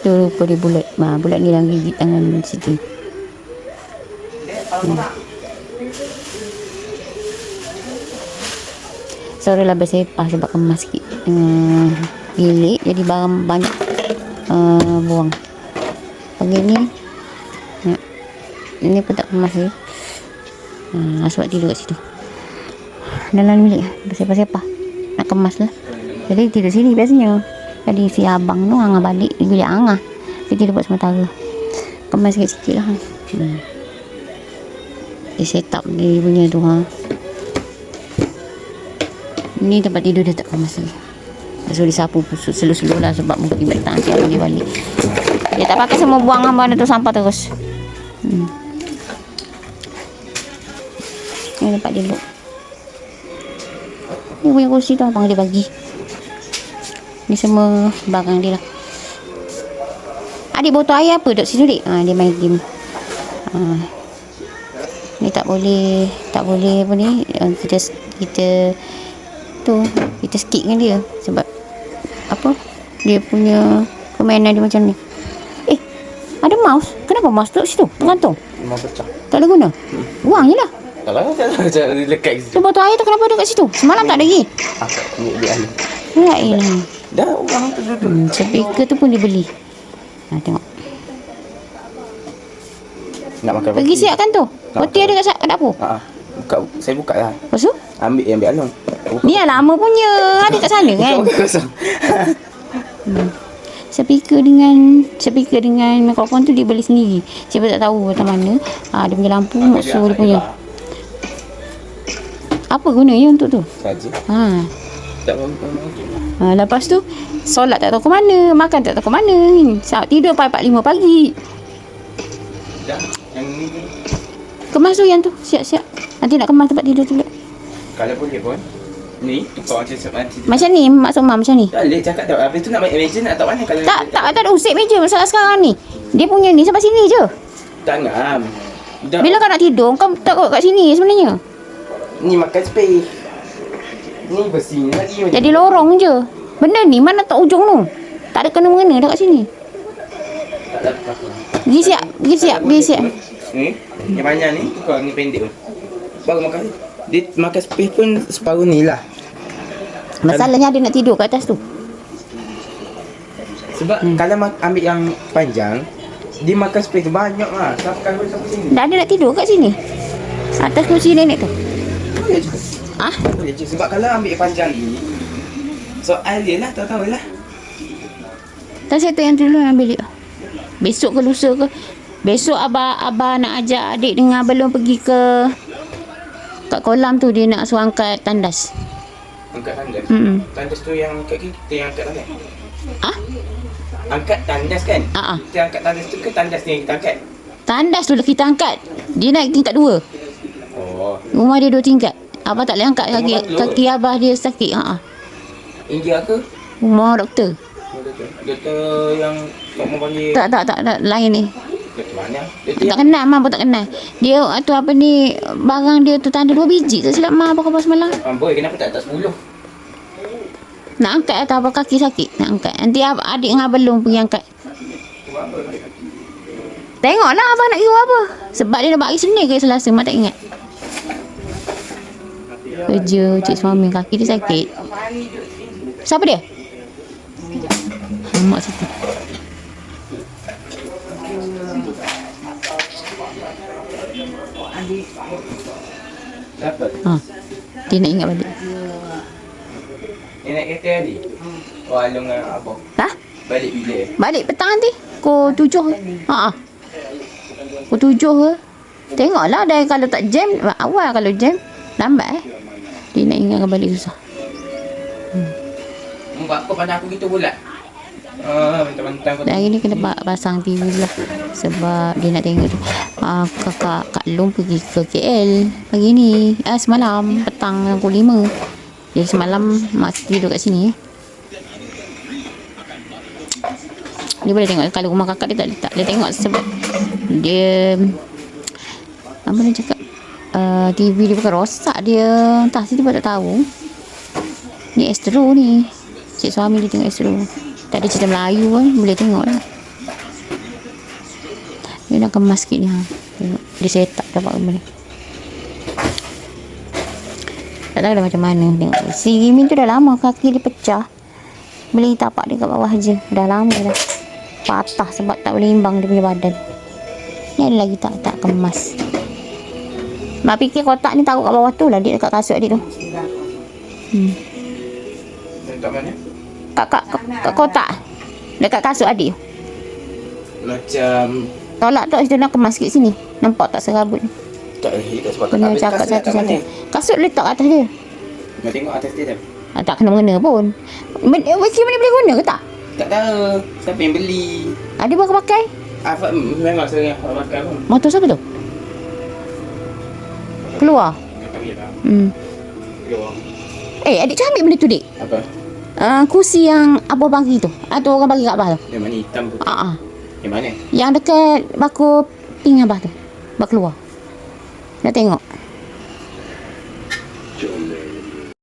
Tu rupa dia bulat. Bulat ni yang gigit tangan Siti. Sorry lah bersepah sebab kemas sikit. Gilik jadi barang banyak buang. Pagi ni ini pun tak kemas ni. Sebab tidur kat situ. Dalam bilik bersepah-sepah. Nak kemas lah. Jadi tidur sini biasanya. Tadi si abang tu Angah balik di bilik Angah. Dia tidur buat sementara. Kemas sikit-sikit lah. Dia set up dia punya tu Ni tempat tidur dia tak kemas lagi. So disapu selu-selu lah sebab mungkin balik tangan siap dia balik. Dia tak pakai semua buang benda tu sampah terus. Ni tempat dia duduk. Ni punya kursi tu abang dia bagi. Ni semua barang dia lah. Adik botol air apa duduk situ dik? Dia main game. Ni tak boleh apa ni, kita skip dengan dia sebab apa, dia punya permainan dia macam ni. Ada mouse, kenapa mouse duduk situ bergantung? Mouse pecah, tak ada guna. Buang je lah. tak lah, tak lekat tu botol air tu kenapa duduk kat situ semalam tak ada lagi? Dia air ya elah, dah orang tu duduk. Speaker tu pun dia beli. Tengok nak makan pergi siapkan tu roti ada kat dapur. Saya buka lah. Lepas tu ambil alun. ni yang lama punya ada kat sana kan. Kosong. Speaker dengan mikrofon tu dia beli sendiri. Siapa tak tahu macam mana. Dia punya lampu musuh dia punya. Apa gunanya untuk tu? Saja. Tak Lepas tu solat tak tahu ke mana, makan tak tahu ke mana. Tidur 4:45 pagi. Dah. Yang ni kemas tu yang tu, siap-siap. Nanti nak kemas tempat tidur tu pula. kalau boleh pun ni tukar macam Macam ni Mak Somah macam ni. tak boleh cakap tak. Habis tu nak make meja nak tak mana kalau Tak ada usik meja masalah sekarang ni. Dia punya ni sampai sini je. tak ngam. Bila kau nak tidur kau tak kat sini sebenarnya. Ni makan space. Ni bersih lagi macam. Jadi lorong je. Benda ni mana tak ujung tu. Tak ada kena-mengena dah kat sini. Tak ada apa-apa. Pergi siap. Ni yang banyak ni tukar ni pendek pun. Baru makan. Dia makan space pun separuh ni lah. Masalahnya dia nak tidur kat atas tu. Sebab kalau ambil yang panjang, dia makan space tu banyak lah. Sampai sini. Dah ada nak tidur kat sini. Atas kursi nenek tu. Boleh juga. Boleh je. Sebab kalau ambil yang panjang ni, soal dia lah, tak tahu lah. Tak saya tu yang dulu ambil dia. Besok ke lusa ke. Besok abah nak ajak adik dengan abang pergi kat kolam tu. Dia nak suruh angkat tandas. Angkat tandas? Tandas tu yang kat kita yang angkat tandas? Angkat tandas kan? Kita angkat tandas tu ke tandas ni yang kita angkat? Tandas tu lah kita angkat. Dia naik tingkat 2. Rumah dia 2 tingkat. Abah tak boleh angkat kaki abah dia sakit. India ke? Rumah doktor. Doktor yang tak mau panggil. Tak lain ni. Doktor mana? Tak kenal, Mak pun tak kenal. Dia tu apa ni, barang dia tu tanda 2 biji tak silap Mak apa semalam. Boy, kenapa tak 10? Nak angkat atau apa kaki sakit? Nak angkat. Nanti adik dengan abang pergi angkat. Tengoklah abang nak kira apa. Sebab dia nak bagi Senin ke Selasa, Mak tak ingat. Kerja cik suami kaki dia sakit. Siapa dia? Mak situ. Siapa? Dia nak ingat balik. Dia naik kereta tadi? Alung dengan apa? Balik bila? Balik petang nanti. Pukul 7 ke? Pukul 7 ke? Tengoklah dah kalau tak jam. Awal kalau jam lambat dia nak ingatkan balik susah. Buat apa pada aku gitu pula? Mentang-mentang kau. Dan hari ni kena pasang TV lah. Sebab dia nak tengok tu. Kak Long pergi ke KL pagi ni. Semalam petang pukul 5. Jadi semalam Mak tidur kat sini. Dia boleh tengok. Kalau rumah kakak dia tak boleh tengok sebab dia apa dia cakap, TV dia bukan rosak, dia entah sih dia pun tak tahu. Ni Astro ni. Cik suami dia tengok Astro. Tak ada cerita Melayu pun boleh tengok lah. Dia nak kemas sikit ni. Tengok. Dia set up dapat benda ni. Tak tahu dah macam mana. Tengok. Si Gimin tu dah lama kaki dia pecah. Boleh tapak dia kat bawah je. Dah lama dah. Patah sebab tak boleh imbang dia punya badan. Ni ada lagi tak kemas. Mak fikir kotak ni taruh kat bawah tu lah. Dia dekat kasut adik tu. Kat mana? Kat kotak. Dekat kasut adik. Macam Tolak tu kita nak kemas sikit sini. Nampak tak serabut ni? tak kat sebab Kena cakap satu-satu. Kasut letak kat atas dia. Nak tengok atas dia dah. Tak kena mengena pun. Macam mana boleh guna ke tak? Tak tahu siapa yang beli. Ada baru pakai? Apa memang sering awak pakai pun. Motor siapa tu? Keluar. Keluar. Adik tu ambil benda tu, dik. Apa? Kursi yang abah bagi tu. Atau orang bagi kat abah tu. Yang mana hitam tu? Yang mana? Yang dekat baku ping abah tu. Abah keluar. Nak tengok.